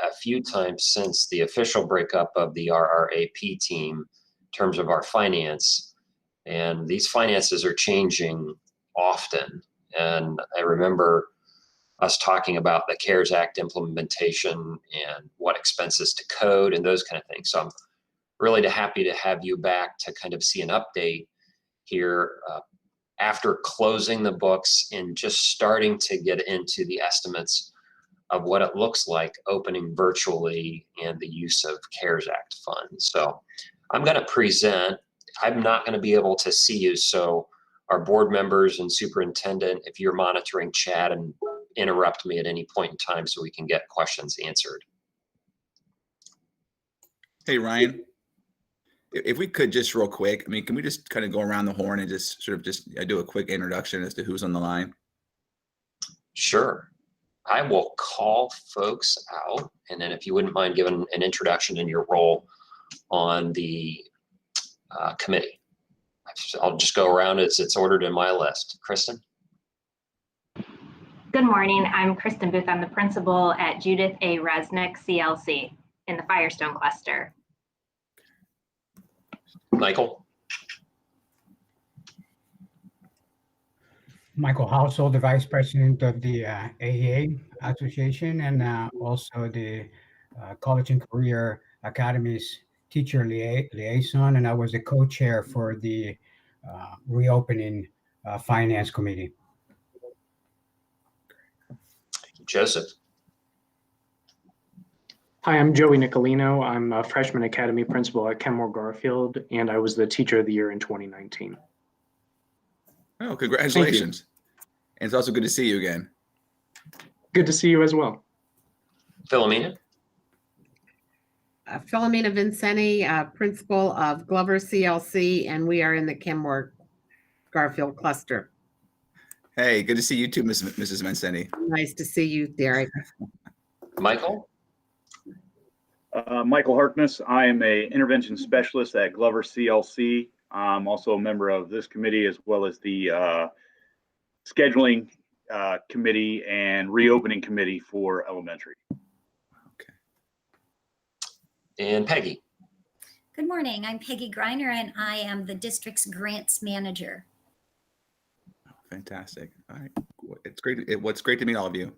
a few times since the official breakup of the RRAP team in terms of our finance. And these finances are changing often. And I remember us talking about the CARES Act implementation and what expenses to code and those kind of things. So I'm really happy to have you back to kind of see an update here after closing the books and just starting to get into the estimates of what it looks like opening virtually and the use of CARES Act funds. So I'm going to present. I'm not going to be able to see you, so our board members and superintendent, if you're monitoring chat, and interrupt me at any point in time so we can get questions answered. Hey, Ryan, if we could just real quick, I mean, can we just kind of go around the horn and just sort of just do a quick introduction as to who's on the line? Sure. I will call folks out, and then if you wouldn't mind giving an introduction in your role on the committee. I'll just go around as it's ordered in my list. Kristen? Good morning. I'm Kristen Booth. I'm the principal at Judith A. Resnick CLC in the Firestone cluster. Michael? Michael Household, the Vice President of the AEA Association, and also the College and Career Academies Teacher Liaison, and I was the co-chair for the Reopening Finance Committee. Joseph? Hi, I'm Joey Nicolino. I'm a freshman academy principal at Kenmore Garfield, and I was the Teacher of the Year in 2019. Oh, congratulations. And it's also good to see you again. Good to see you as well. Philomena? Philomena Vincenti, principal of Glover CLC, and we are in the Kenmore Garfield cluster. Hey, good to see you too, Mrs. Vincenti. Nice to see you, Derek. Michael? Michael Harkness. I am a intervention specialist at Glover CLC. I'm also a member of this committee as well as the scheduling committee and reopening committee for elementary. Okay. And Peggy? Good morning. I'm Peggy Greiner, and I am the district's grants manager. Fantastic. All right. It's great. It's great to meet all of you.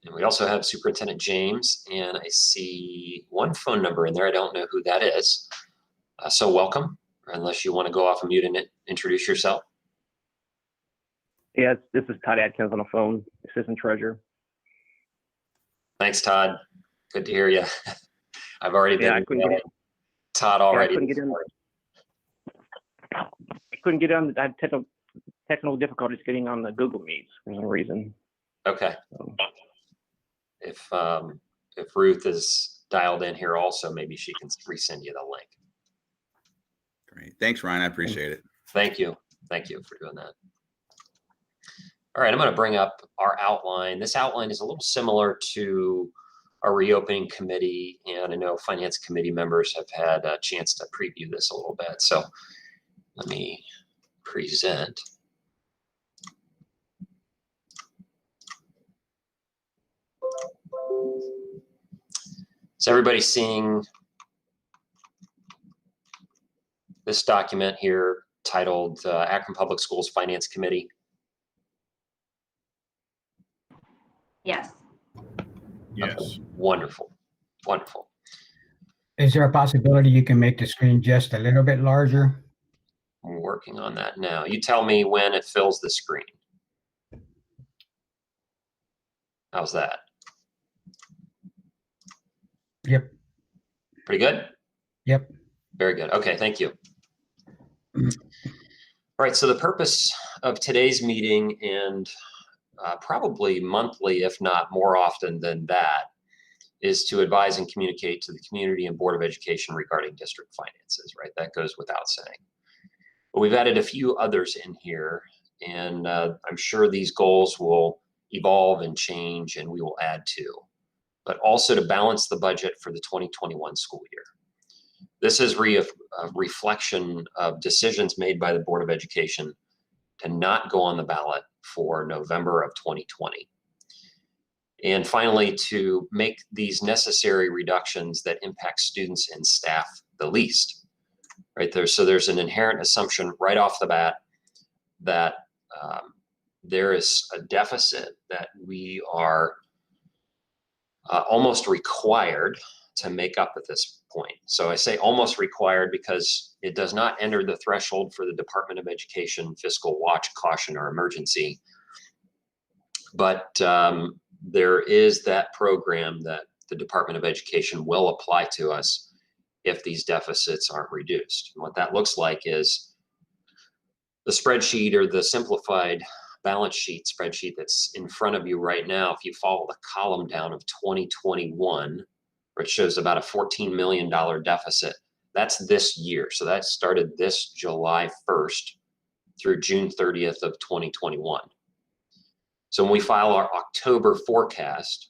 And we also have Superintendent James, and I see one phone number in there. I don't know who that is. So welcome, unless you want to go off and mute and introduce yourself. Yeah, this is Todd Atkins on the phone, Assistant Treasurer. Thanks, Todd. Good to hear you. I've already been Todd already. I couldn't get on. I had technical difficulties getting on the Google Meets for some reason. Okay. So. If Ruth is dialed in here also, maybe she can resend you the link. Great. Thanks, Ryan. I appreciate it. Thank you. Thank you for doing that. All right, I'm going to bring up our outline. This outline is a little similar to our reopening committee, and I know finance committee members have had a chance to preview this a little bit. So let me present. Is everybody seeing this document here titled Akron Public Schools Finance Committee? Yes. Yes. Okay. Wonderful. Wonderful. Is there a possibility you can make the screen just a little bit larger? I'm working on that now. You tell me when it fills the screen. How's that? Yep. Pretty good? Yep. Very good. Okay, thank you. All right, so the purpose of today's meeting, and probably monthly, if not more often than that, is to advise and communicate to the community and Board of Education regarding district finances, right? That goes without saying. But we've added a few others in here, and I'm sure these goals will evolve and change, and we will add to. But also to balance the budget for the 2021 school year. This is a reflection of decisions made by the Board of Education to not go on the ballot for November of 2020. And finally, to make these necessary reductions that impact students and staff the least, right there. So there's an inherent assumption right off the bat that there is a deficit that we are almost required to make up at this point. So I say almost required because it does not enter the threshold for the Department of Education fiscal watch, caution, or emergency. But there is that program that the Department of Education will apply to us if these deficits aren't reduced. And what that looks like is the spreadsheet, or the simplified balance sheet spreadsheet that's in front of you right now. If you follow the column down of 2021, which shows about a $14 million deficit, that's this year. So that started this July 1st through June 30th of 2021. So when we file our October forecast,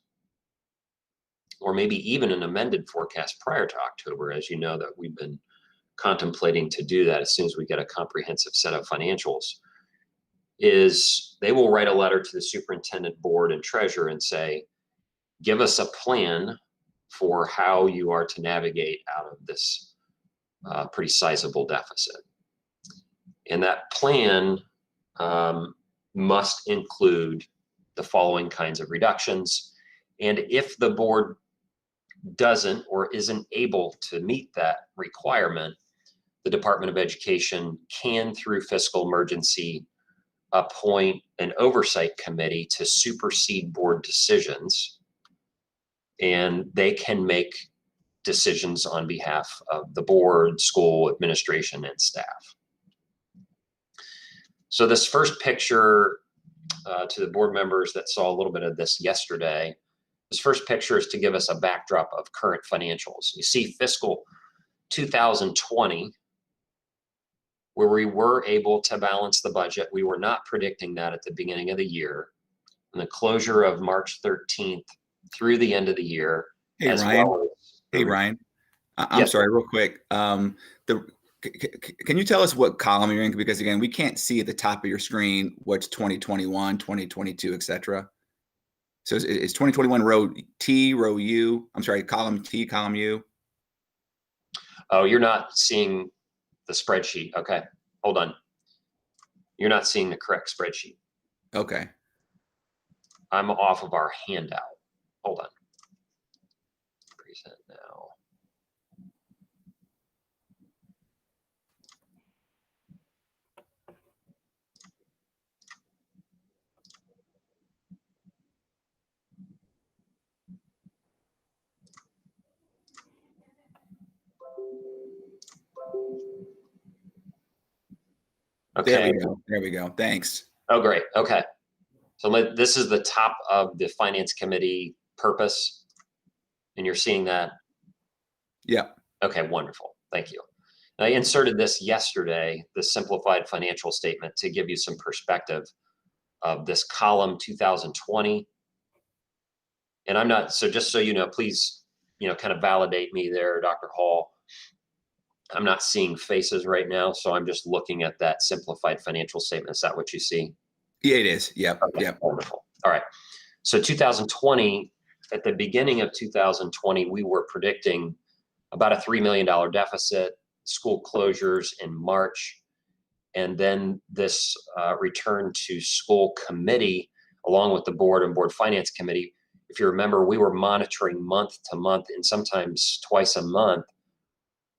or maybe even an amended forecast prior to October, as you know that we've been contemplating to do that as soon as we get a comprehensive set of financials, is they will write a letter to the superintendent, board, and treasurer and say, give us a plan for how you are to navigate out of this pretty sizable deficit. And that plan must include the following kinds of reductions. And if the board doesn't or isn't able to meet that requirement, the Department of Education can, through fiscal emergency, appoint an oversight committee to supersede board decisions, and they can make decisions on behalf of the board, school, administration, and staff. So this first picture, to the board members that saw a little bit of this yesterday, this first picture is to give us a backdrop of current financials. You see fiscal 2020, where we were able to balance the budget. We were not predicting that at the beginning of the year. And the closure of March 13th through the end of the year. Hey, as Ryan. Well as hey, Ryan. I'm Yes. sorry, real quick. Can you tell us what column you're in? Because again, we can't see at the top of your screen what's 2021, 2022, et cetera. So is 2021 row T, row U? I'm sorry, column T, column U? Oh, you're not seeing the spreadsheet. Okay, hold on. You're not seeing the correct spreadsheet. Okay. I'm off of our handout. Hold on. Present now. Okay. There we go. There we go. Thanks. Oh, great. Okay. So this is the top of the Finance Committee purpose, and you're seeing that? Yeah. Okay, wonderful. Thank you. I inserted this yesterday, the simplified financial statement, to give you some perspective of this column 2020. And I'm not, so just so you know, please, kind of validate me there, Dr. Hall. I'm not seeing faces right now, so I'm just looking at that simplified financial statement. Is that what you see? Yeah, it is. Yep. Okay, Yep. wonderful. All right. So 2020, at the beginning of 2020, we were predicting about a $3 million deficit, school closures in March, and then this return to school committee, along with the board and board finance committee. If you remember, we were monitoring month to month and sometimes twice a month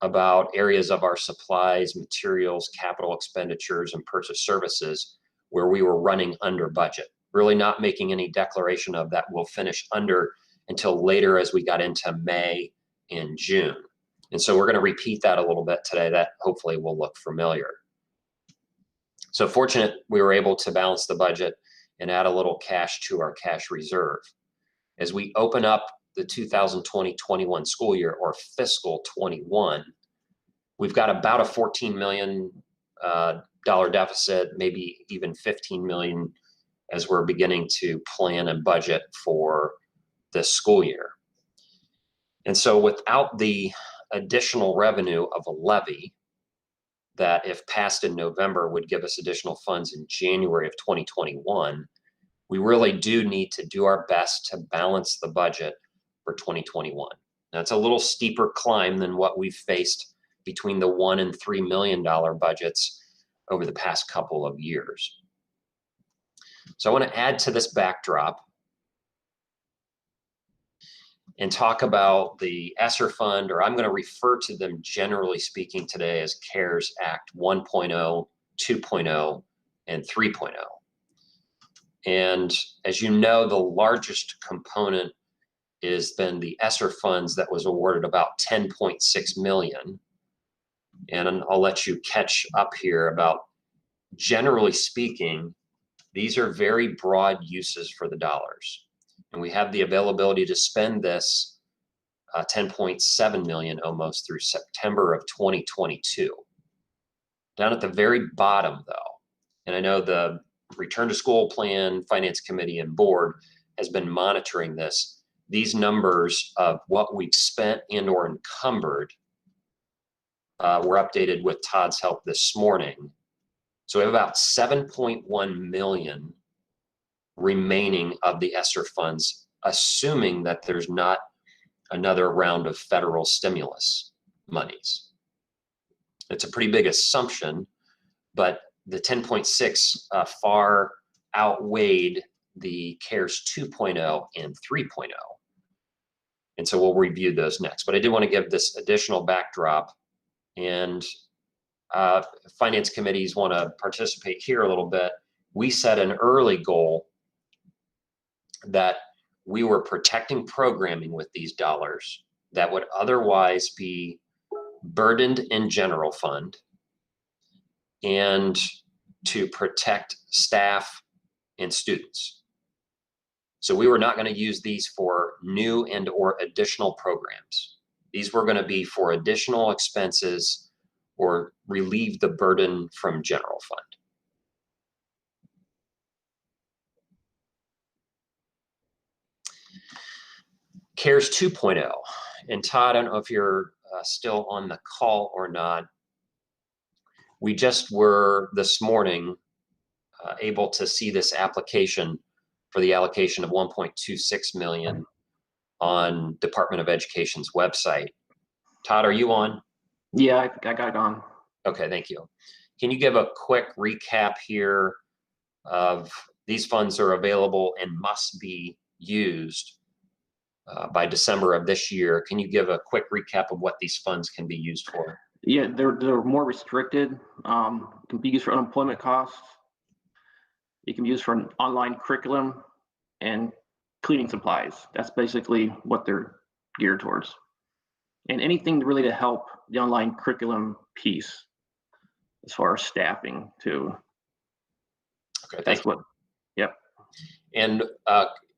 about areas of our supplies, materials, capital expenditures, and purchase services where we were running under budget. Really not making any declaration of that we'll finish under until later as we got into May and June. And so we're going to repeat that a little bit today. That hopefully will look familiar. So fortunate we were able to balance the budget and add a little cash to our cash reserve. As we open up the 2020-21 school year, or fiscal 21, we've got about a $14 million deficit, maybe even 15 million as we're beginning to plan and budget for this school year. And so without the additional revenue of a levy that, if passed in November, would give us additional funds in January of 2021, we really do need to do our best to balance the budget for 2021. Now, it's a little steeper climb than what we've faced between the $1 and $3 million budgets over the past couple of years. So I want to add to this backdrop and talk about the Esser Fund, or I'm going to refer to them generally speaking today as CARES Act 1.0, 2.0, and 3.0. And as you know, the largest component has been the Esser funds that was awarded about 10.6 million. And I'll let you catch up here about, generally speaking, these are very broad uses for the dollars. And we have the availability to spend this 10.7 million almost through September of 2022. Down at the very bottom though, and I know the Return to School Plan, Finance Committee, and Board has been monitoring this. These numbers of what we've spent and or encumbered were updated with Todd's help this morning. So we have about 7.1 million remaining of the Esser funds, assuming that there's not another round of federal stimulus monies. It's a pretty big assumption, but the 10.6 far outweighed the CARES 2.0 and 3.0. And so we'll review those next. But I did want to give this additional backdrop, and finance committees want to participate here a little bit. We set an early goal that we were protecting programming with these dollars that would otherwise be burdened in general fund, and to protect staff and students. So we were not going to use these for new and or additional programs. These were going to be for additional expenses or relieve the burden from general fund. CARES 2.0, and Todd, I don't know if you're still on the call or not. We just were this morning able to see this application for the allocation of 1.26 million on Department of Education's website. Todd, are you on? Yeah, I got it on. Okay, thank you. Can you give a quick recap here of these funds are available and must be used by December of this year? Can you give a quick recap of what these funds can be used for? Yeah, they're more restricted. Can be used for unemployment costs. It can be used for an online curriculum and cleaning supplies. That's basically what they're geared towards. And anything really to help the online curriculum piece as far as staffing too. Okay, thank you. Yep. And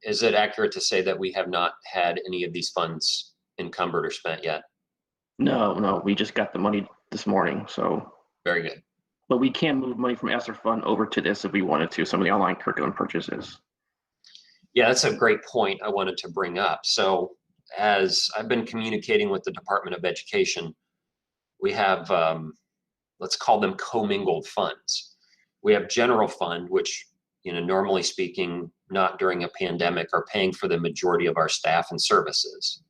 is it accurate to say that we have not had any of these funds encumbered or spent yet? No, we just got the money this morning, so. Very good. But we can move money from Esser Fund over to this if we wanted to, some of the online curriculum purchases. Yeah, that's a great point I wanted to bring up. So as I've been communicating with the Department of Education, we have, let's call them commingled funds. We have general fund, which, normally speaking, not during a pandemic, are paying for the majority of our staff and services.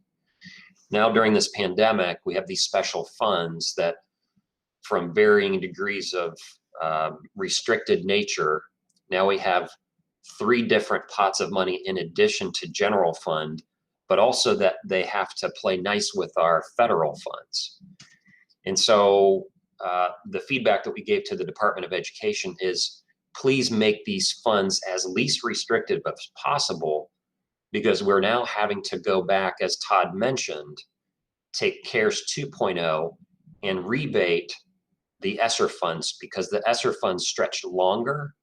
Now, during this pandemic, we have these special funds that, from varying degrees of restricted nature, now we have 3 different pots of money in addition to general fund, but also that they have to play nice with our federal funds. And so the feedback that we gave to the Department of Education is, please make these funds as least restrictive as possible, because we're now having to go back, as Todd mentioned, take CARES 2.0 and rebate the Esser funds, because the Esser funds stretch longer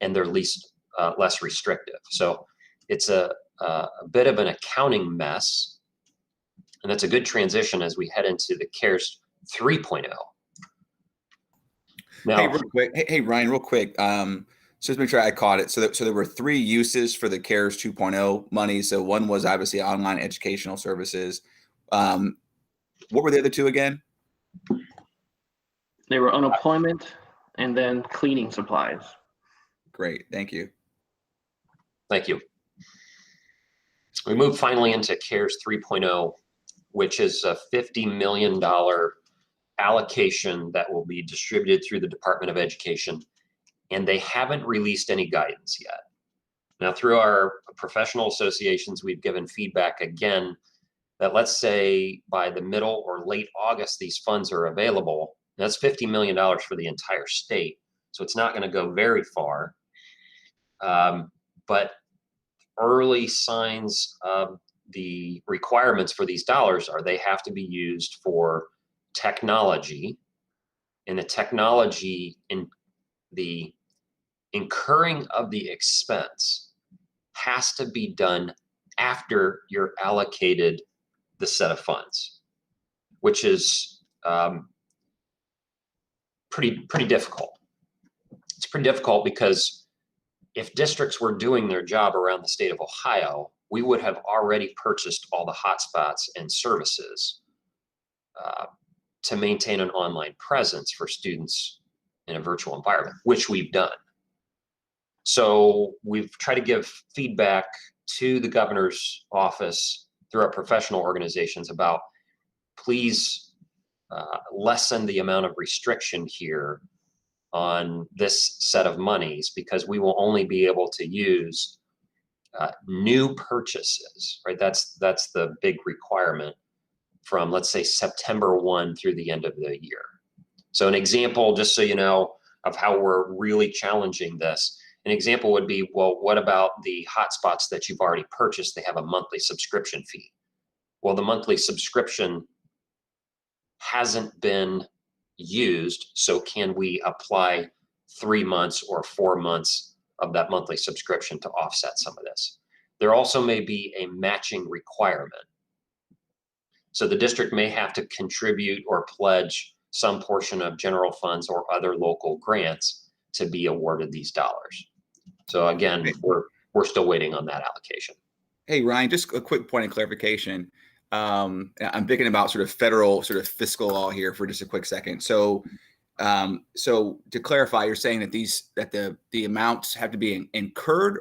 and they're less restrictive. So it's a bit of an accounting mess, and that's a good transition as we head into the CARES 3.0. Now, hey, real quick. Hey, Ryan, real quick. So just make sure I caught it. So there were 3 uses for the CARES 2.0 money. So one was obviously online educational services. What were the other 2 again? They were unemployment and then cleaning supplies. Great, thank you. Thank you. We move finally into CARES 3.0, which is a $50 million allocation that will be distributed through the Department of Education, and they haven't released any guidance yet. Now, through our professional associations, we've given feedback again that let's say by the middle or late August, these funds are available. That's $50 million for the entire state, so it's not going to go very far. But early signs of the requirements for these dollars are they have to be used for technology, and the technology in the incurring of the expense has to be done after you're allocated the set of funds, which is pretty difficult. It's pretty difficult because if districts were doing their job around the state of Ohio, we would have already purchased all the hotspots and services to maintain an online presence for students in a virtual environment, which we've done. So we've tried to give feedback to the governor's office through our professional organizations about please lessen the amount of restriction here on this set of monies, because we will only be able to use new purchases, right? That's the big requirement from, let's say, September 1 through the end of the year. So an example, just so you know, of how we're really challenging this, an example would be, well, what about the hotspots that you've already purchased? They have a monthly subscription fee. Well, the monthly subscription hasn't been used, so can we apply 3 months or 4 months of that monthly subscription to offset some of this? There also may be a matching requirement. So the district may have to contribute or pledge some portion of general funds or other local grants to be awarded these dollars. So again, we're still waiting on that allocation. Hey, Ryan, just a quick point of clarification. I'm thinking about sort of federal sort of fiscal law here for just a quick second. So to clarify, you're saying that the amounts have to be incurred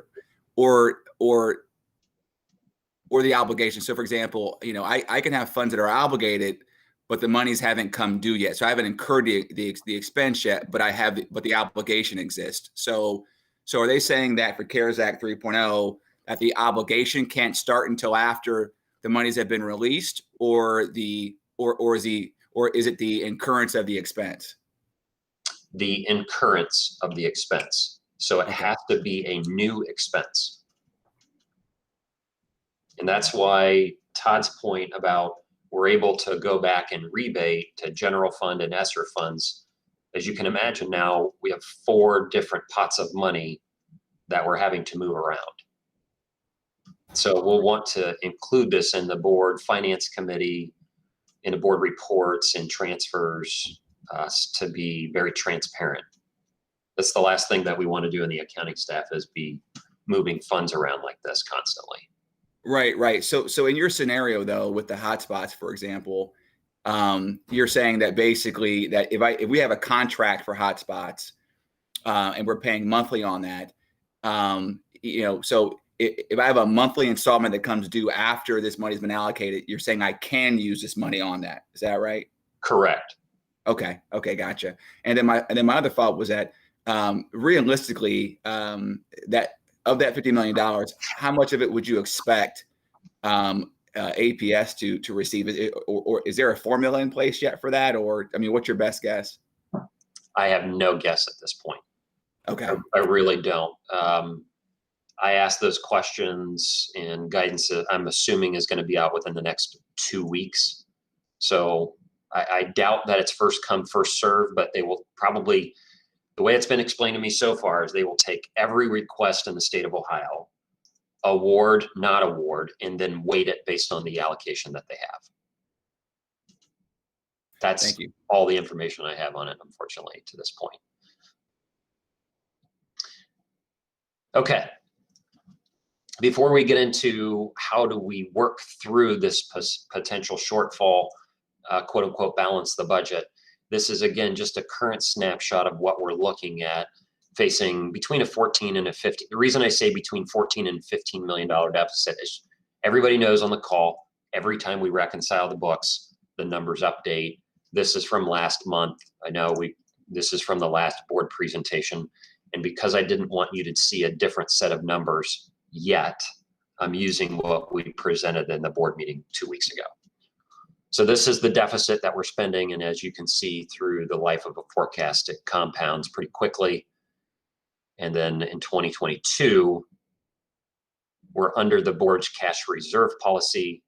or the obligation. So for example, I can have funds that are obligated, but the monies haven't come due yet. So I haven't incurred the expense yet, but the obligation exists. So are they saying that for CARES Act 3.0 that the obligation can't start until after the monies have been released, or is it the incurrence of the expense? The incurrence of the expense. So it has to be a new expense. And that's why Todd's point about we're able to go back and rebate to general fund and Esser funds. As you can imagine now, we have 4 different pots of money that we're having to move around. So we'll want to include this in the board finance committee, in the board reports and transfers to be very transparent. That's the last thing that we want to do in the accounting staff, is be moving funds around like this constantly. Right. So in your scenario though, with the hotspots, for example, you're saying that basically that if we have a contract for hotspots and we're paying monthly on that, so if I have a monthly installment that comes due after this money's been allocated, you're saying I can use this money on that. Is that right? Correct. Okay, gotcha. And then my other thought was that realistically, that of that $50 million, how much of it would you expect APS to receive? Or is there a formula in place yet for that? Or what's your best guess? I have no guess at this point. Okay. I really don't. I asked those questions, and guidance, I'm assuming, is going to be out within the next 2 weeks. So I doubt that it's first come, first serve, but they will probably, the way it's been explained to me so far, is they will take every request in the state of Ohio, award, not award, and then weight it based on the allocation that they have. That's all the information I have on it, unfortunately, to this point. Okay. Before we get into how do we work through this potential shortfall, quote unquote, balance the budget, this is again just a current snapshot of what we're looking at facing between a 14 and a 15. The reason I say between 14 and $15 million deficit is everybody knows on the call, every time we reconcile the books, the numbers update. This is from last month. I know this is from the last board presentation. And because I didn't want you to see a different set of numbers yet, I'm using what we presented in the board meeting 2 weeks ago. So this is the deficit that we're spending. And as you can see through the life of a forecast, it compounds pretty quickly. And then in 2022, we're under the board's cash reserve policy.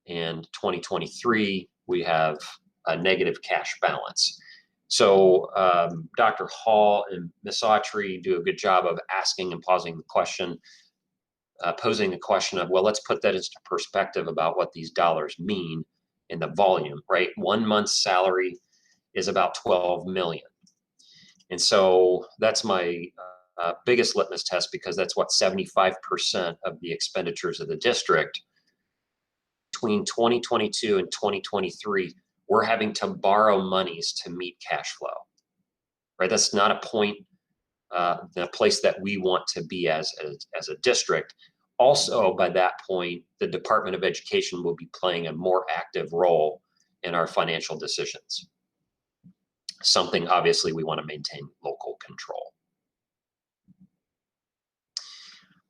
And 2023, we have a negative cash balance. So Dr. Hall and Ms. Autry do a good job of asking and posing the question of, well, let's put that into perspective about what these dollars mean in the volume, right? 1 month's salary is about 12 million. And so that's my biggest litmus test, because that's what 75% of the expenditures of the district. Between 2022 and 2023, we're having to borrow monies to meet cash flow, right? That's not a point, the place that we want to be as a district. Also, by that point, the Department of Education will be playing a more active role in our financial decisions. Something obviously we want to maintain local control.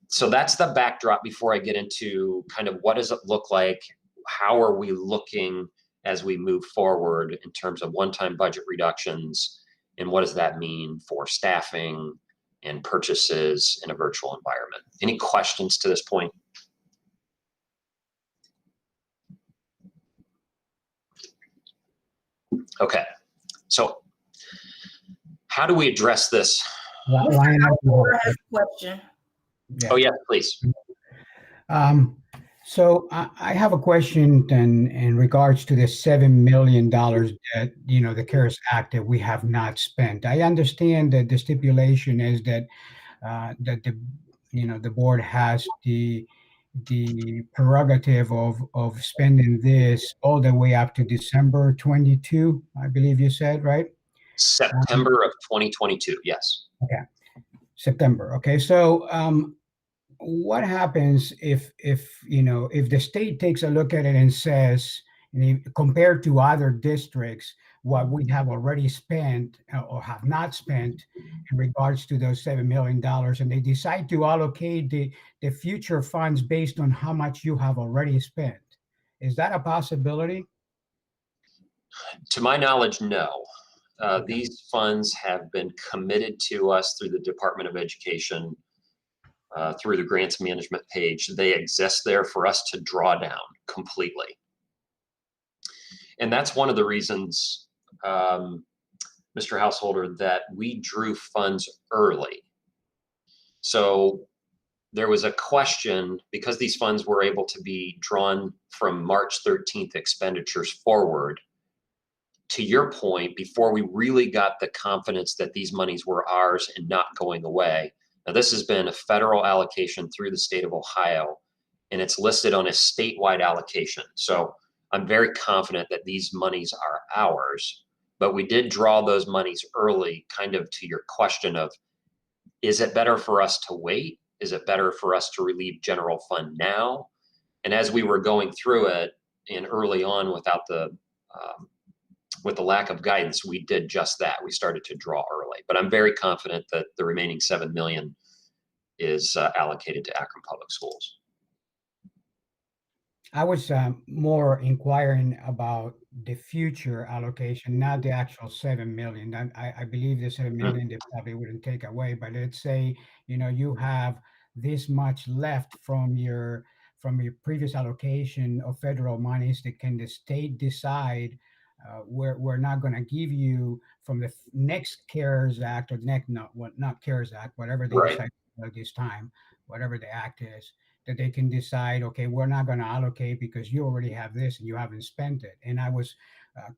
So that's the backdrop before I get into kind of what does it look like? How are we looking as we move forward in terms of one-time budget reductions? And what does that mean for staffing and purchases in a virtual environment? Any questions to this point? Okay, so how do we address this? Line up. I have a question. Yeah. Oh yeah, please. So I have a question then in regards to the $7 million that, the CARES Act that we have not spent. I understand that the stipulation is that the board has the prerogative of spending this all the way up to December 22, I believe you said, right? September of 2022, yes. Okay, September. Okay, so what happens if the state takes a look at it and says, compared to other districts, what we have already spent or have not spent in regards to those $7 million, and they decide to allocate the future funds based on how much you have already spent? Is that a possibility? To my knowledge, no. Okay. These funds have been committed to us through the Department of Education, through the grants management page. They exist there for us to draw down completely. And that's one of the reasons, Mr. Householder, that we drew funds early. So there was a question, because these funds were able to be drawn from March 13th expenditures forward. To your point, before we really got the confidence that these monies were ours and not going away. Now, this has been a federal allocation through the state of Ohio, and it's listed on a statewide allocation. So I'm very confident that these monies are ours, but we did draw those monies early, kind of to your question of, is it better for us to wait? Is it better for us to relieve general fund now? And as we were going through it, and early on with the lack of guidance, we did just that. We started to draw early, but I'm very confident that the remaining $7 million is allocated to Akron Public Schools. I was more inquiring about the future allocation, not the actual $7 million. I believe the $7 million they probably wouldn't take away, but let's say, you have this much left from your previous allocation of federal monies. That can the state decide we're not going to give you from the next CARES Act or not CARES Act, whatever they Right. decide at this time, whatever the act is, that they can decide, okay, we're not going to allocate because you already have this and you haven't spent it. And I was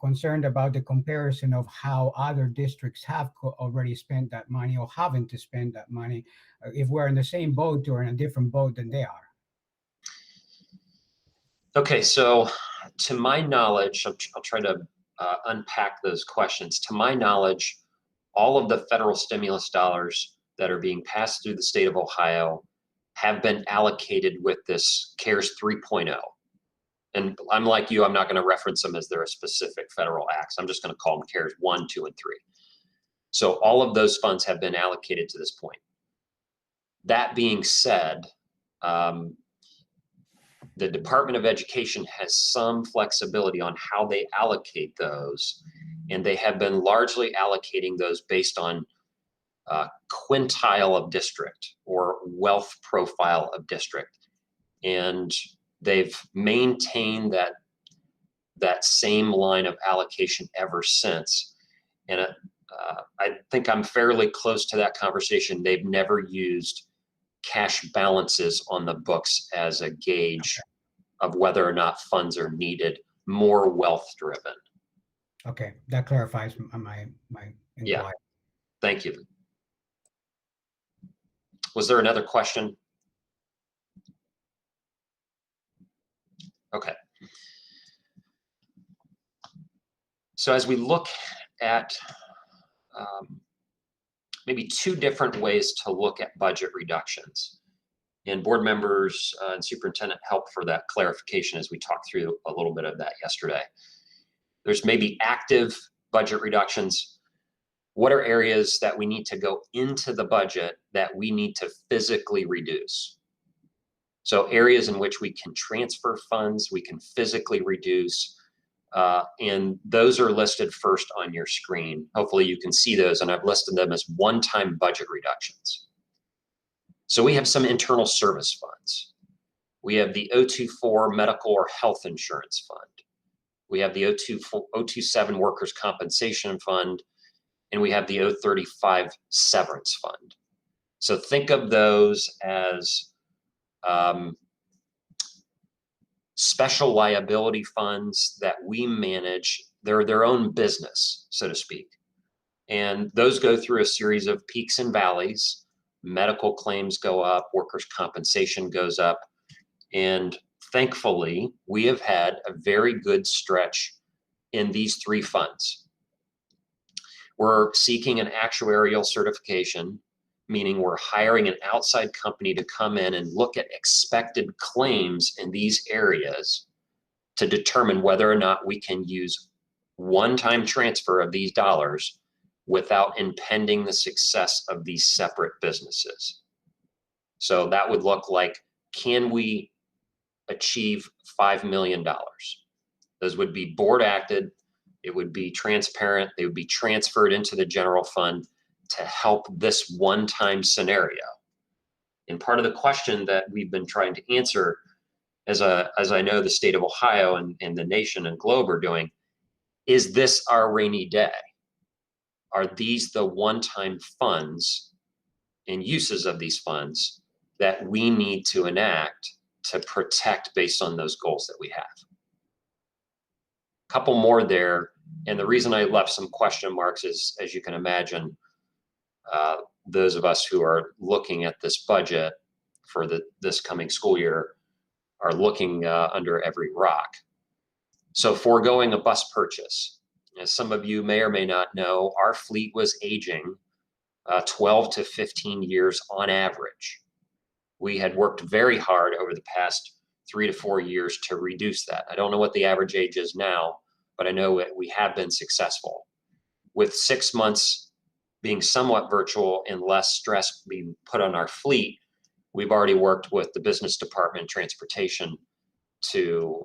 concerned about the comparison of how other districts have already spent that money or haven't spent that money, if we're in the same boat or in a different boat than they are. Okay, so to my knowledge, I'll try to unpack those questions. To my knowledge, all of the federal stimulus dollars that are being passed through the state of Ohio have been allocated with this CARES 3.0. And I'm like you, I'm not going to reference them as they're a specific federal acts. I'm just going to call them CARES 1, 2, and 3. So all of those funds have been allocated to this point. That being said, the Department of Education has some flexibility on how they allocate those, and they have been largely allocating those based on quintile of district or wealth profile of district. And they've maintained that same line of allocation ever since. And I think I'm fairly close to that conversation. They've never used cash balances on the books as a gauge of whether or not funds are needed, more wealth driven. Okay, that clarifies my Yeah, inquiry. thank you. Was there another question? Okay. So as we look at maybe two different ways to look at budget reductions, and board members and superintendent helped for that clarification as we talked through a little bit of that yesterday. There's maybe active budget reductions. What are areas that we need to go into the budget that we need to physically reduce? So areas in which we can transfer funds, we can physically reduce, and those are listed first on your screen. Hopefully you can see those, and I've listed them as one-time budget reductions. So we have some internal service funds. We have the 024 medical or health insurance fund. We have the 027 workers' compensation fund, and we have the 035 severance fund. So think of those as special liability funds that we manage. They're their own business, so to speak. And those go through a series of peaks and valleys. Medical claims go up, workers' compensation goes up. And thankfully, we have had a very good stretch in these three funds. We're seeking an actuarial certification, meaning we're hiring an outside company to come in and look at expected claims in these areas to determine whether or not we can use one-time transfer of these dollars without impeding the success of these separate businesses. So that would look like, can we achieve $5 million? Those would be board acted, it would be transparent, they would be transferred into the general fund to help this one-time scenario. And part of the question that we've been trying to answer, as I know the state of Ohio and the nation and globe are doing, is this our rainy day? Are these the one-time funds and uses of these funds that we need to enact to protect based on those goals that we have? A couple more there. And the reason I left some question marks is, as you can imagine, those of us who are looking at this budget for this coming school year are looking under every rock. So foregoing a bus purchase. As some of you may or may not know, our fleet was aging 12 to 15 years on average. We had worked very hard over the past 3 to 4 years to reduce that. I don't know what the average age is now, but I know we have been successful. With 6 months being somewhat virtual and less stress being put on our fleet, we've already worked with the business department, transportation, to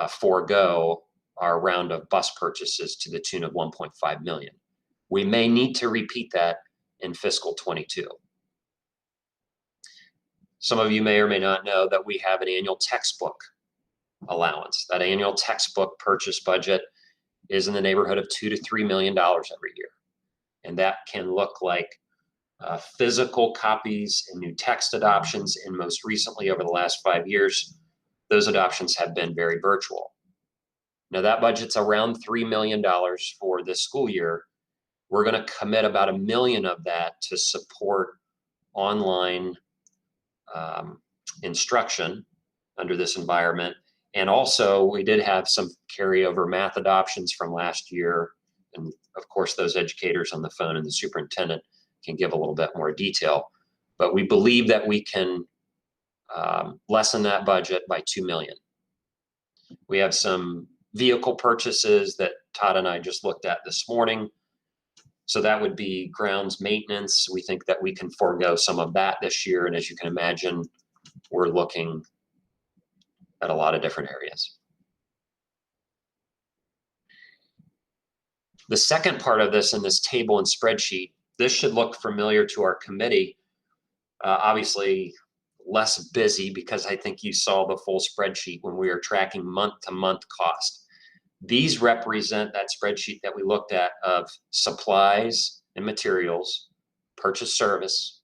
forego our round of bus purchases to the tune of 1.5 million. We may need to repeat that in fiscal 22. Some of you may or may not know that we have an annual textbook allowance. That annual textbook purchase budget is in the neighborhood of $2 to $3 million every year. And that can look like physical copies and new text adoptions. And most recently, over the last 5 years, those adoptions have been very virtual. Now that budget's around $3 million for this school year. We're going to commit about $1 million of that to support online instruction under this environment. And also we did have some carryover math adoptions from last year And of course, those educators on the phone and the superintendent can give a little bit more detail. But we believe that we can lessen that budget by $2 million. We have some vehicle purchases that Todd and I just looked at this morning. So that would be grounds maintenance. We think that we can forego some of that this year. And as you can imagine, we're looking at a lot of different areas. The second part of this in this table and spreadsheet, this should look familiar to our committee. Obviously less busy because I think you saw the full spreadsheet when we were tracking month-to-month cost. These represent that spreadsheet that we looked at of supplies and materials, purchase service,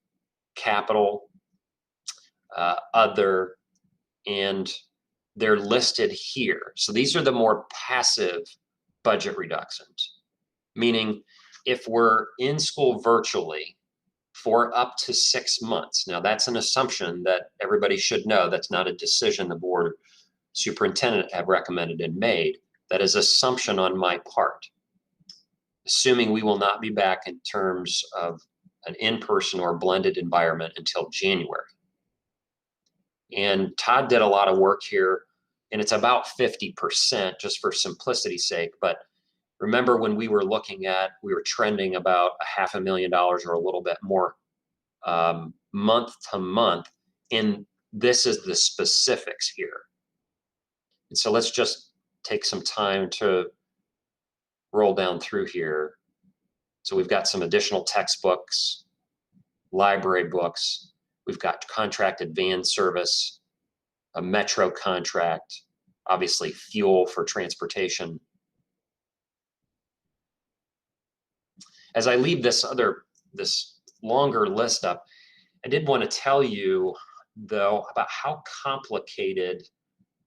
capital, other, and they're listed here. So these are the more passive budget reductions, meaning if we're in school virtually for up to 6 months. Now that's an assumption that everybody should know. That's not a decision the board superintendent have recommended and made. That is assumption on my part, assuming we will not be back in terms of an in-person or blended environment until January. And Todd did a lot of work here, and it's about 50% just for simplicity's sake. But remember when we were looking at, we were trending about $500,000 or a little bit more month to month. And this is the specifics here. And so let's just take some time to roll down through here. So we've got some additional textbooks, library books. We've got contracted van service, a metro contract, obviously fuel for transportation. As I leave this longer list up, I did want to tell you, though, about how complicated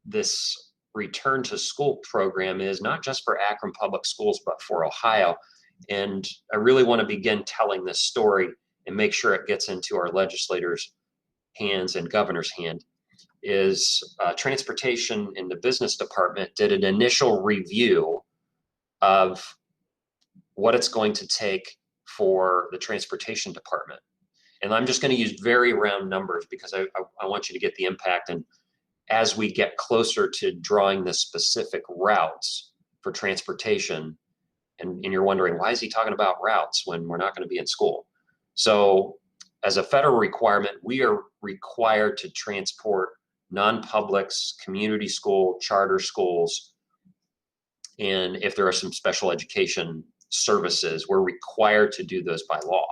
this return to school program is, not just for Akron Public Schools, but for Ohio. And I really want to begin telling this story and make sure it gets into our legislators' hands and governor's hand. Transportation in the business department did an initial review of what it's going to take for the transportation department. And I'm just going to use very round numbers because I want you to get the impact. And as we get closer to drawing the specific routes for transportation, and you're wondering, why is he talking about routes when we're not going to be in school? So as a federal requirement, we are required to transport non-publics, community school, charter schools, and if there are some special education services, we're required to do those by law.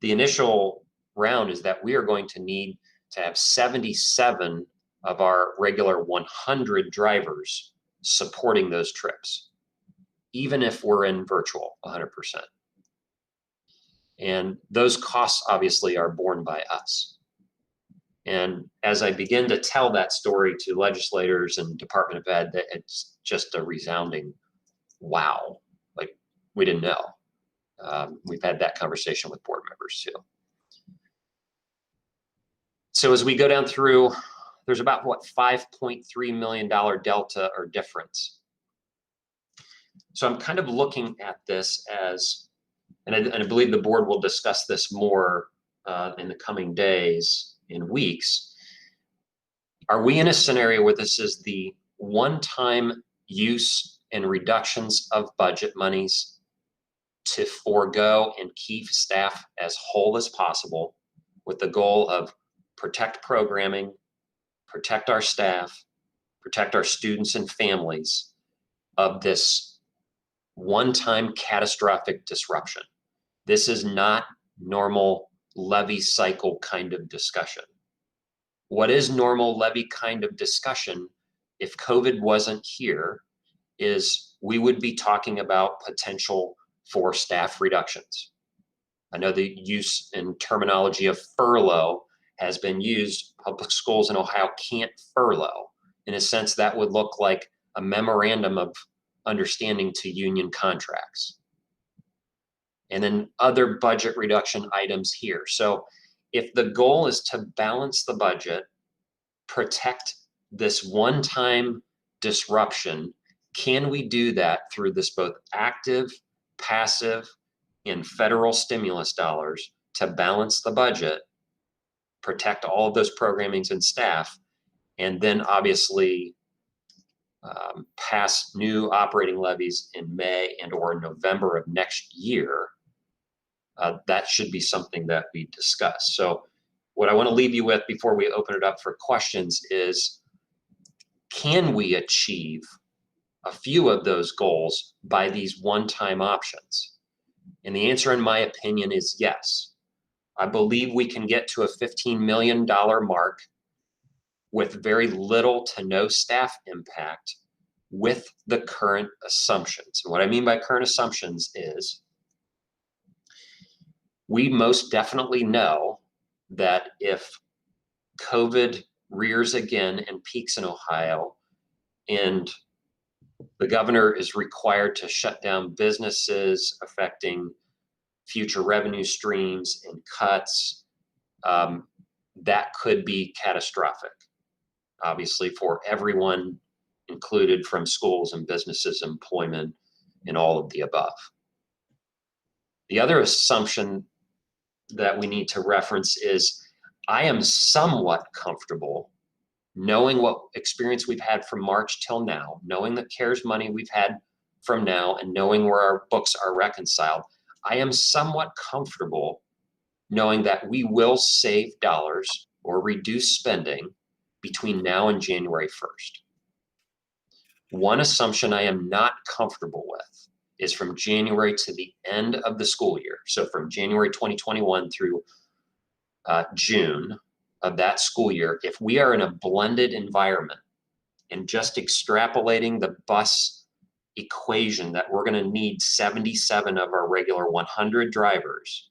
The initial round is that we are going to need to have 77 of our regular 100 drivers supporting those trips, even if we're in virtual 100%. And those costs obviously are borne by us. And as I begin to tell that story to legislators and Department of Ed, it's just a resounding wow. Like, we didn't know. We've had that conversation with board members too. So as we go down through, there's about what, $5.3 million delta or difference. So I'm kind of looking at this as, and I believe the board will discuss this more in the coming days and weeks. Are we in a scenario where this is the one-time use and reductions of budget monies to forego and keep staff as whole as possible with the goal of protect programming, protect our staff, protect our students and families of this one-time catastrophic disruption? This is not normal levy cycle kind of discussion. What is normal levy kind of discussion, if COVID wasn't here, is we would be talking about potential for staff reductions. I know the use and terminology of furlough has been used. Public schools in Ohio can't furlough. In a sense, that would look like a memorandum of understanding to union contracts. And then other budget reduction items here. So if the goal is to balance the budget, protect this one-time disruption, can we do that through this both active passive in federal stimulus dollars to balance the budget, protect all of those programmings and staff, and then obviously pass new operating levies in May and or November of next year, that should be something that we discuss. So what I want to leave you with before we open it up for questions is, can we achieve a few of those goals by these one-time options? And the answer, in my opinion, is yes. I believe we can get to a $15 million mark with very little to no staff impact with the current assumptions. And what I mean by current assumptions is, we most definitely know that if COVID rears again and peaks in Ohio, and the governor is required to shut down businesses, affecting future revenue streams and cuts, that could be catastrophic, obviously, for everyone included, from schools and businesses, employment, and all of the above. The other assumption that we need to reference is, I am somewhat comfortable knowing what experience we've had from March till now, knowing the CARES money we've had from now, and knowing where our books are reconciled. I am somewhat comfortable knowing that we will save dollars or reduce spending between now and January 1st. One assumption I am not comfortable with is from January to the end of the school year. So from January 2021 through June of that school year, if we are in a blended environment and just extrapolating the bus equation that we're going to need 77 of our regular 100 drivers,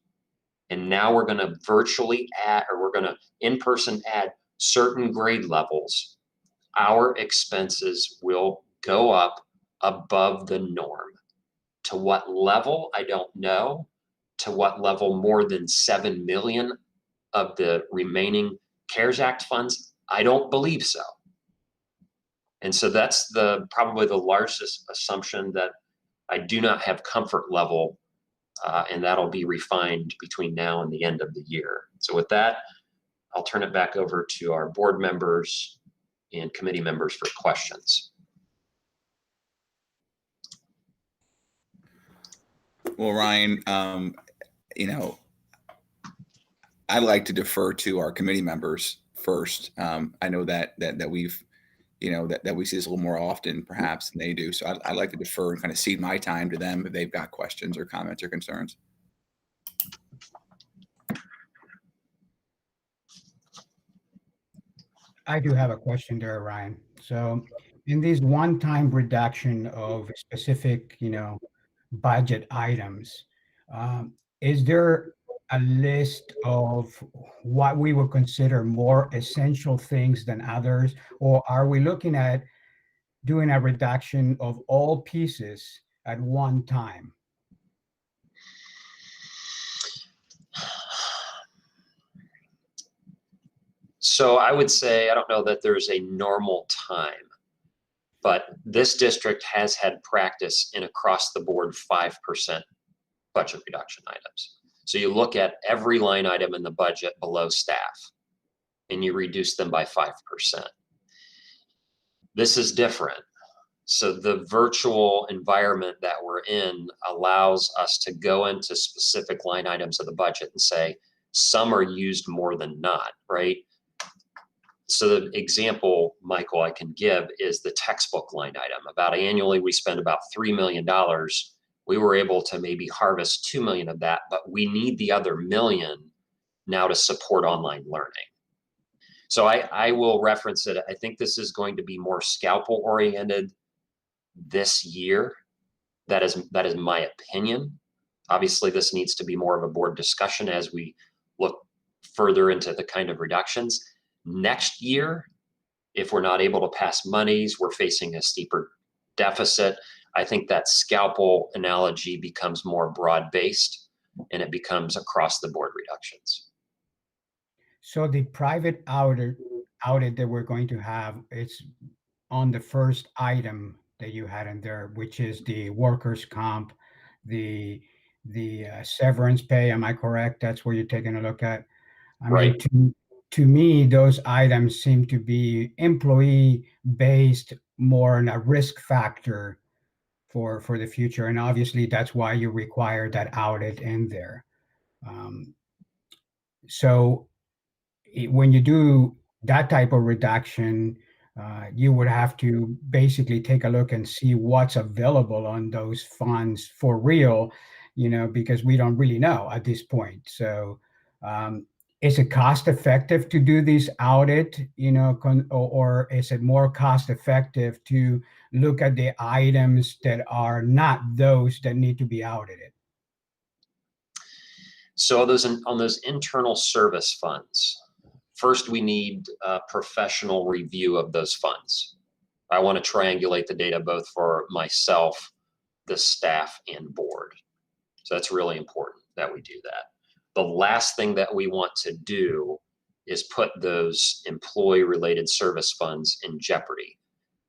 and now we're going to virtually add, or we're going to in-person add certain grade levels, our expenses will go up above the norm. To what level, I don't know. To what level more than 7 million of the remaining CARES Act funds, I don't believe so. And so that's probably the largest assumption that I do not have comfort level, and that'll be refined between now and the end of the year. So with that, I'll turn it back over to our board members and committee members for questions. Well, Ryan, I'd like to defer to our committee members first. I know that we've, that we see this a little more often perhaps than they do. So I'd like to defer and kind of cede my time to them if they've got questions or comments or concerns. I do have a question there, Ryan. So in these one-time reduction of specific, budget items, is there a list of what we would consider more essential things than others? Or are we looking at doing a reduction of all pieces at one time? So I would say, I don't know that there's a normal time, but this district has had practice in across the board 5% budget reduction items. So you look at every line item in the budget below staff and you reduce them by 5%. This is different. So the virtual environment that we're in allows us to go into specific line items of the budget and say, some are used more than not, right? So the example, Michael, I can give is the textbook line item. About annually, we spend about $3 million. We were able to maybe harvest 2 million of that, but we need the other million now to support online learning. So I will reference it. I think this is going to be more scalpel oriented this year. That is my opinion. Obviously, this needs to be more of a board discussion as we look further into the kind of reductions. Next year, if we're not able to pass monies, we're facing a steeper deficit. I think that scalpel analogy becomes more broad-based and it becomes across the board reductions. So the private audit that we're going to have, it's on the first item that you had in there, which is the workers' comp, the severance pay. Am I correct? That's where you're taking a look at. I Right. mean, to me, those items seem to be employee based, more on a risk factor for the future, and obviously that's why you require that audit in there. So when you do that type of reduction, you would have to basically take a look and see what's available on those funds for real, because we don't really know at this point. So is it cost effective to do this audit, or is it more cost effective to look at the items that are not those that need to be audited? So on those internal service funds, first we need a professional review of those funds. I want to triangulate the data both for myself, the staff, and board. So that's really important that we do that. The last thing that we want to do is put those employee-related service funds in jeopardy,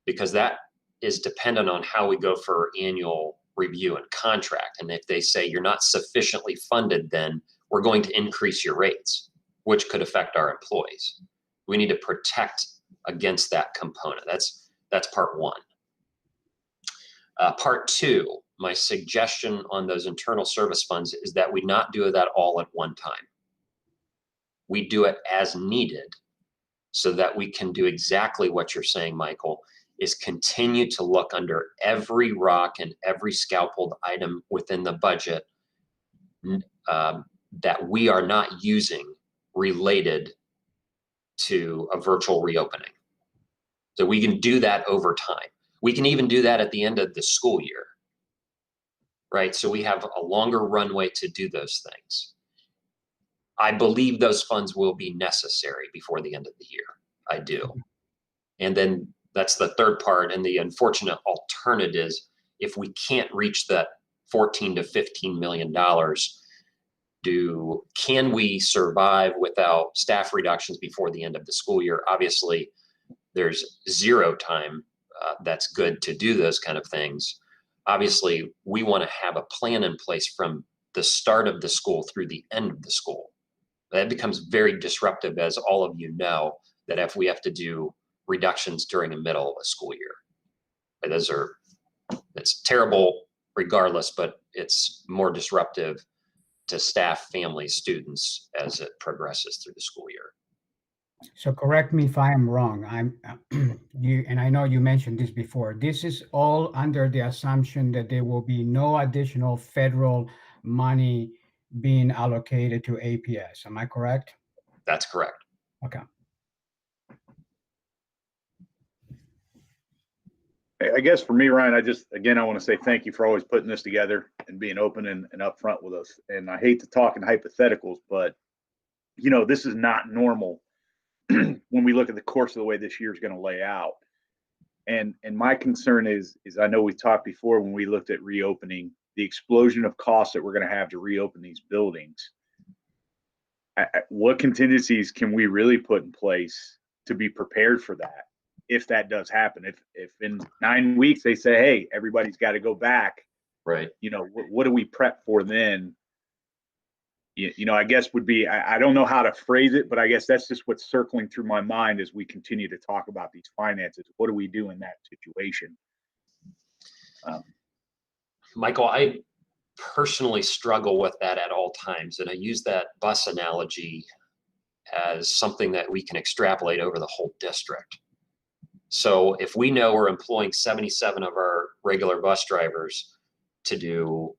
because that is dependent on how we go for annual review and contract. And if they say you're not sufficiently funded, then we're going to increase your rates, which could affect our employees. We need to protect against that component. That's part one. Part two, my suggestion on those internal service funds is that we not do that all at one time. We do it as needed, so that we can do exactly what you're saying, Michael, is continue to look under every rock and every scalpeled item within the budget that we are not using related to a virtual reopening. So we can do that over time. We can even do that at the end of the school year, right? So we have a longer runway to do those things. I believe those funds will be necessary before the end of the year. I do. And then that's the third part. And the unfortunate alternative is, if we can't reach that $14 to $15 million, can we survive without staff reductions before the end of the school year? Obviously, there's zero time that's good to do those kind of things. Obviously, we want to have a plan in place from the start of the school through the end of the school. That becomes very disruptive, as all of you know, that if we have to do reductions during the middle of a school year. It's terrible regardless, but it's more disruptive to staff, families, students as it progresses through the school year. So correct me if I am wrong. And I know you mentioned this before. This is all under the assumption that there will be no additional federal money being allocated to APS. Am I correct? That's correct. Okay. I guess for me, Ryan, I want to say thank you for always putting this together and being open and upfront with us. And I hate to talk in hypotheticals, but this is not normal when we look at the course of the way this year is going to lay out. And my concern is I know we talked before when we looked at reopening, the explosion of costs that we're going to have to reopen these buildings. What contingencies can we really put in place to be prepared for that? If that does happen, if in 9 weeks they say, hey, everybody's got to go back, right? What do we prep for then? I guess would be, I don't know how to phrase it, but I guess that's just what's circling through my mind as we continue to talk about these finances. What do we do in that situation? Michael, I personally struggle with that at all times. And I use that bus analogy as something that we can extrapolate over the whole district. So if we know we're employing 77 of our regular bus drivers to do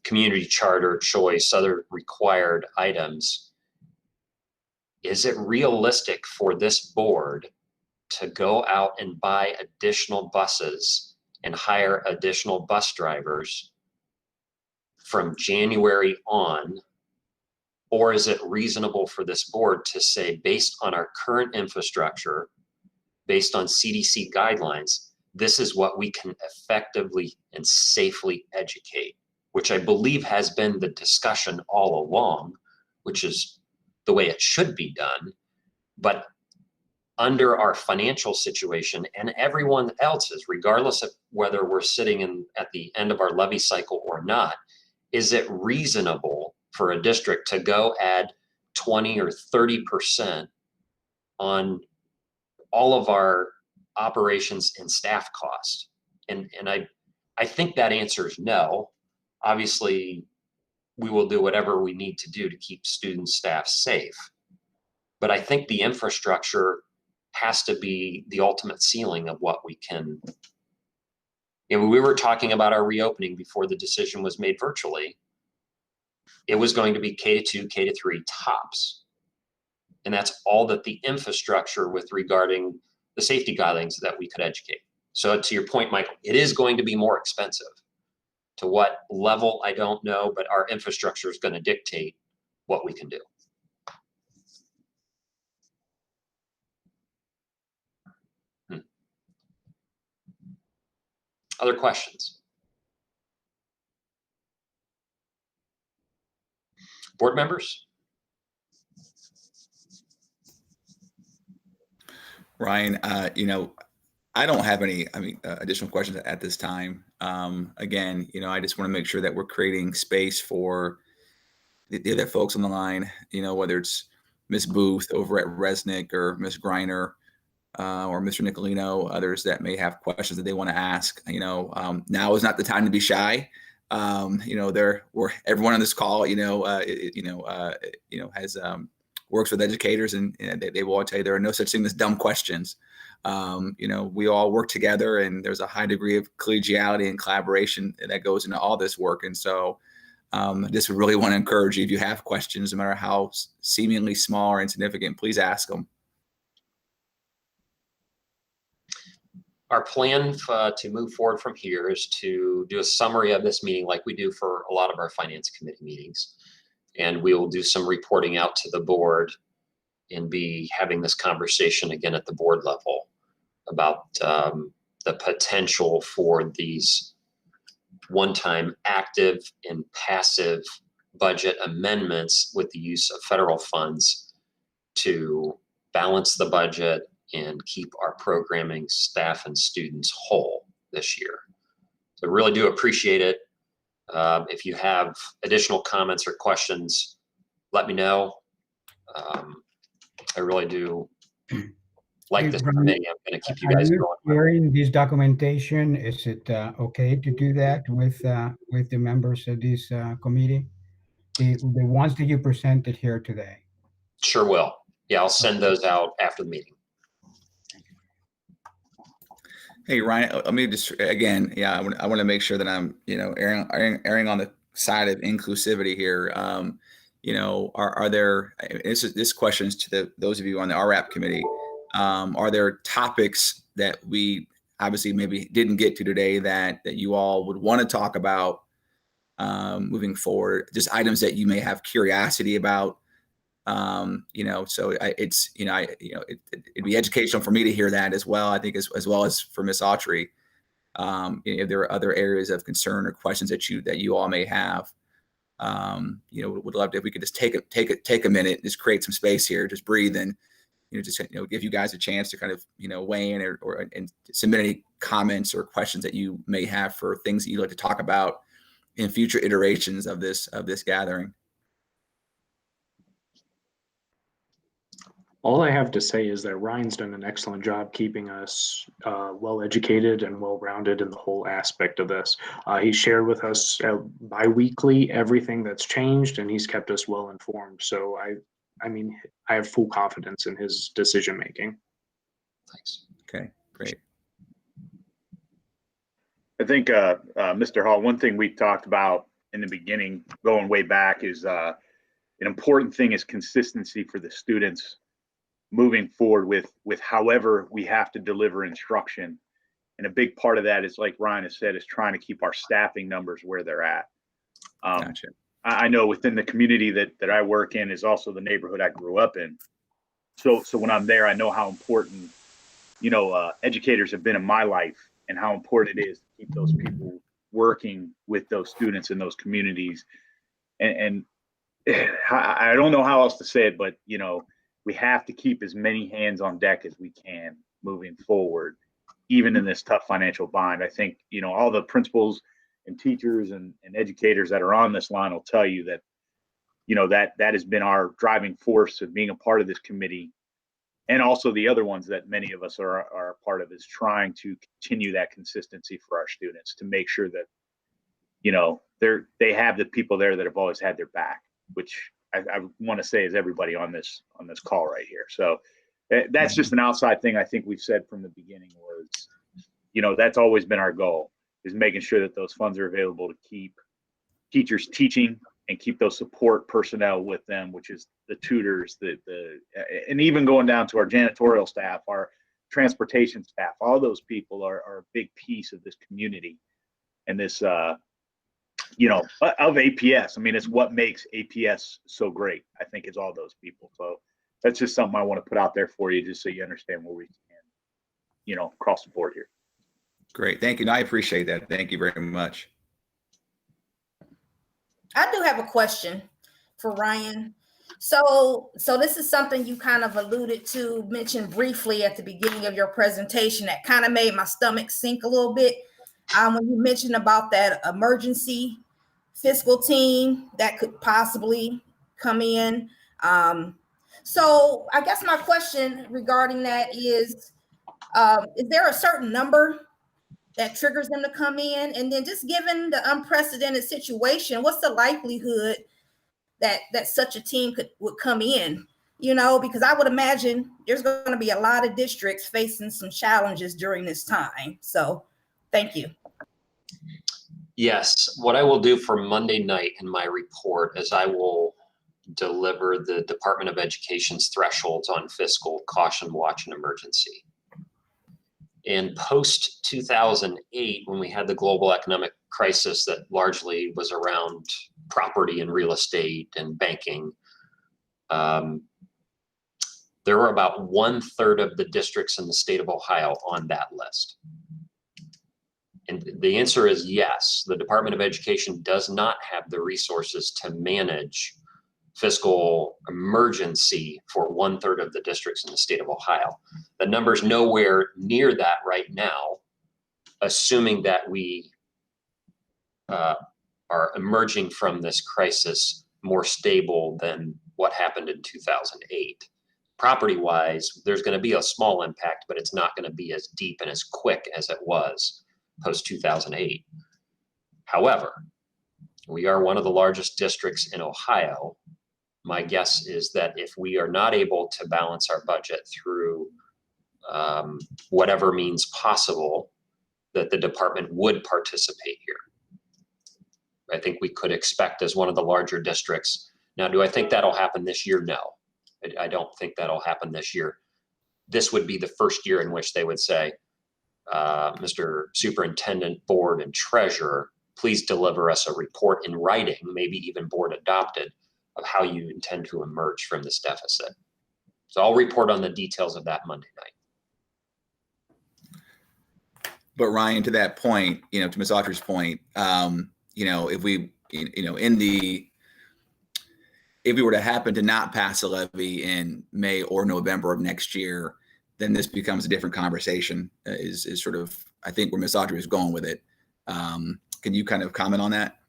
community charter, choice, other required items, is it realistic for this board to go out and buy additional buses and hire additional bus drivers from January on? Or is it reasonable for this board to say, based on our current infrastructure, based on CDC guidelines, this is what we can effectively and safely educate, which I believe has been the discussion all along, which is the way it should be done. But under our financial situation and everyone else's, regardless of whether we're sitting at the end of our levy cycle or not, is it reasonable for a district to go add 20 or 30% on all of our operations and staff costs? And I think that answer is no. Obviously, we will do whatever we need to do to keep students, staff safe. But I think the infrastructure has to be the ultimate ceiling of what we can. We were talking about our reopening before the decision was made virtually. It was going to be K-2, K-3 tops. And that's all that the infrastructure with regarding the safety guidelines that we could educate. So to your point, Michael, it is going to be more expensive. To what level, I don't know, but our infrastructure is going to dictate what we can do. Other questions? Board members? Ryan, I don't have any, additional questions at this time. Again, I just want to make sure that we're creating space for the other folks on the line, whether it's Ms. Booth over at Resnick or Ms. Greiner, or Mr. Nicolino, others that may have questions that they want to ask. Now is not the time to be shy. Everyone on this call, has works with educators, and they will all tell you there are no such thing as dumb questions. We all work together, and there's a high degree of collegiality and collaboration that goes into all this work. And so, just really want to encourage you, if you have questions, no matter how seemingly small or insignificant, please ask them. Our plan to move forward from here is to do a summary of this meeting like we do for a lot of our finance committee meetings. And we will do some reporting out to the board and be having this conversation again at the board level about the potential for these one-time active and passive budget amendments with the use of federal funds to balance the budget and keep our programming staff and students whole this year. So really do appreciate it. If you have additional comments or questions, let me know. I really do like this committee. I'm going to keep you guys going. Sharing this documentation, is it okay to do that with the members of this committee? The ones that you presented here today. Sure will. Yeah, I'll send those out after the meeting. Hey, Ryan, let me just, again, I want to make sure that I'm, erring on the side of inclusivity here. Are there, this question is to those of you on the RRAP committee, are there topics that we obviously maybe didn't get to today that you all would want to talk about moving forward? Just items that you may have curiosity about. So it'd be educational for me to hear that as well. I think as well as for Ms. Autry, if there are other areas of concern or questions that you all may have, would love to, if we could just take a minute, just create some space here, just breathe, and give you guys a chance to kind of weigh in or submit any comments or questions that you may have for things that you'd like to talk about in future iterations of this gathering. All I have to say is that Ryan's done an excellent job keeping us well-educated and well-rounded in the whole aspect of this. He shared with us bi-weekly everything that's changed, and he's kept us well-informed. So I have full confidence in his decision-making. Thanks. Okay, great. I think, Mr. Hall, one thing we talked about in the beginning, going way back, is an important thing is consistency for the students moving forward with however we have to deliver instruction. And a big part of that is, like Ryan has said, is trying to keep our staffing numbers where they're at. Gotcha. I know within the community that I work in is also the neighborhood I grew up in. So when I'm there, I know how important, educators have been in my life, and how important it is to keep those people working with those students in those communities. And I don't know how else to say it, but we have to keep as many hands on deck as we can moving forward, even in this tough financial bind. I think, all the principals and teachers and educators that are on this line will tell you that, that has been our driving force of being a part of this committee. And also the other ones that many of us are a part of is trying to continue that consistency for our students to make sure that, they have the people there that have always had their back, which I want to say is everybody on this call right here. So that's just an outside thing. I think we've said from the beginning was, that's always been our goal, is making sure that those funds are available to keep teachers teaching and keep those support personnel with them, which is the tutors, and even going down to our janitorial staff, our transportation staff. All those people are a big piece of this community and this, of APS. I mean, it's what makes APS so great, I think, is all those people. So that's just something I want to put out there for you, just so you understand where we stand, across the board here. Great. Thank you. I appreciate that. Thank you very much. I do have a question for Ryan. So this is something you kind of alluded to, mentioned briefly at the beginning of your presentation that kind of made my stomach sink a little bit. When you mentioned about that emergency fiscal team that could possibly come in. So I guess my question regarding that is there a certain number that triggers them to come in? And then just given the unprecedented situation, what's the likelihood that such a team would come in? Because I would imagine there's going to be a lot of districts facing some challenges during this time. So thank you. Yes, what I will do for Monday night in my report is I will deliver the Department of Education's thresholds on fiscal caution, watch, and emergency. In post 2008, when we had the global economic crisis that largely was around property and real estate and banking, there were about 1/3 of the districts in the state of Ohio on that list. And the answer is yes. The Department of Education does not have the resources to manage fiscal emergency for 1/3 of the districts in the state of Ohio. The number's nowhere near that right now, assuming that we are emerging from this crisis more stable than what happened in 2008. Property-wise, there's going to be a small impact, but it's not going to be as deep and as quick as it was post 2008. However, we are one of the largest districts in Ohio. My guess is that if we are not able to balance our budget through whatever means possible, that the department would participate here. I think we could expect as one of the larger districts. Now, do I think that'll happen this year? No, I don't think that'll happen this year. This would be the first year in which they would say, Mr. Superintendent, Board, and Treasurer, please deliver us a report in writing, maybe even board adopted, of how you intend to emerge from this deficit. So I'll report on the details of that Monday night. But Ryan, to that point, to Ms. Autry's point, if we, if we were to happen to not pass a levy in May or November of next year, then this becomes a different conversation. Is sort of, I think, where Ms. Autry is going with it. Can you kind of comment on that?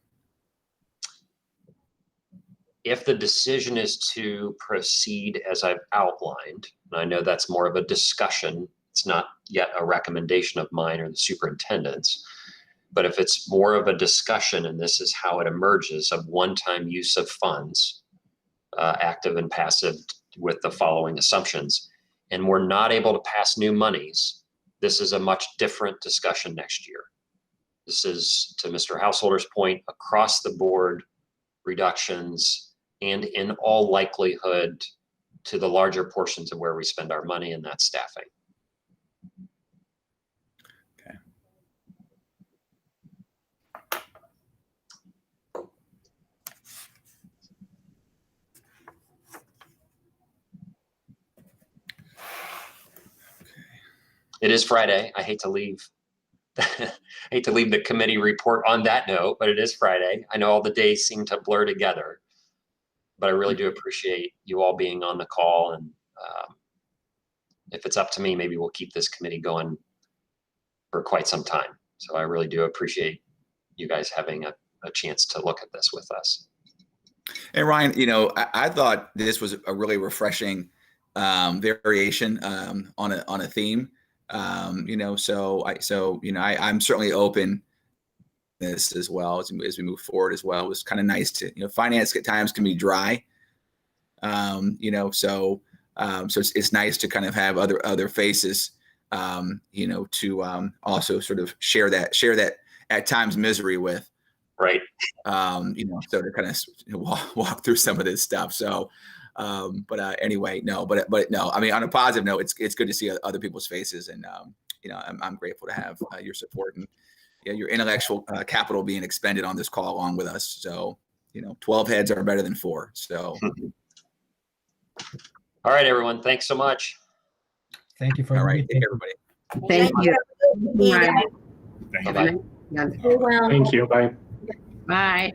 If the decision is to proceed as I've outlined, and I know that's more of a discussion, it's not yet a recommendation of mine or the superintendent's, but if it's more of a discussion and this is how it emerges of one-time use of funds, active and passive, with the following assumptions, and we're not able to pass new monies, this is a much different discussion next year. This is, to Mr. Householder's point, across the board reductions, and in all likelihood to the larger portions of where we spend our money, and that's staffing. Okay. It is Friday. I hate to leave the committee report on that note, but it is Friday. I know all the days seem to blur together, but I really do appreciate you all being on the call, and if it's up to me, maybe we'll keep this committee going for quite some time. So I really do appreciate you guys having a chance to look at this with us. And Ryan, I thought this was a really refreshing variation on a theme. I'm certainly open this as well as we move forward as well. It was kind of nice to, finance at times can be dry. So it's nice to kind of have other faces, to also sort of share that at times misery with. Right. So to kind of walk through some of this stuff. So, anyway, no, I mean, on a positive note, it's good to see other people's faces, and I'm grateful to have your support and your intellectual capital being expended on this call along with us. So, 12 heads are better than 4. So, all right, everyone, thanks so much. Thank you for all right, thank everybody. Thank you. Yeah. Bye-bye. Yeah. Thank you. Bye. Bye.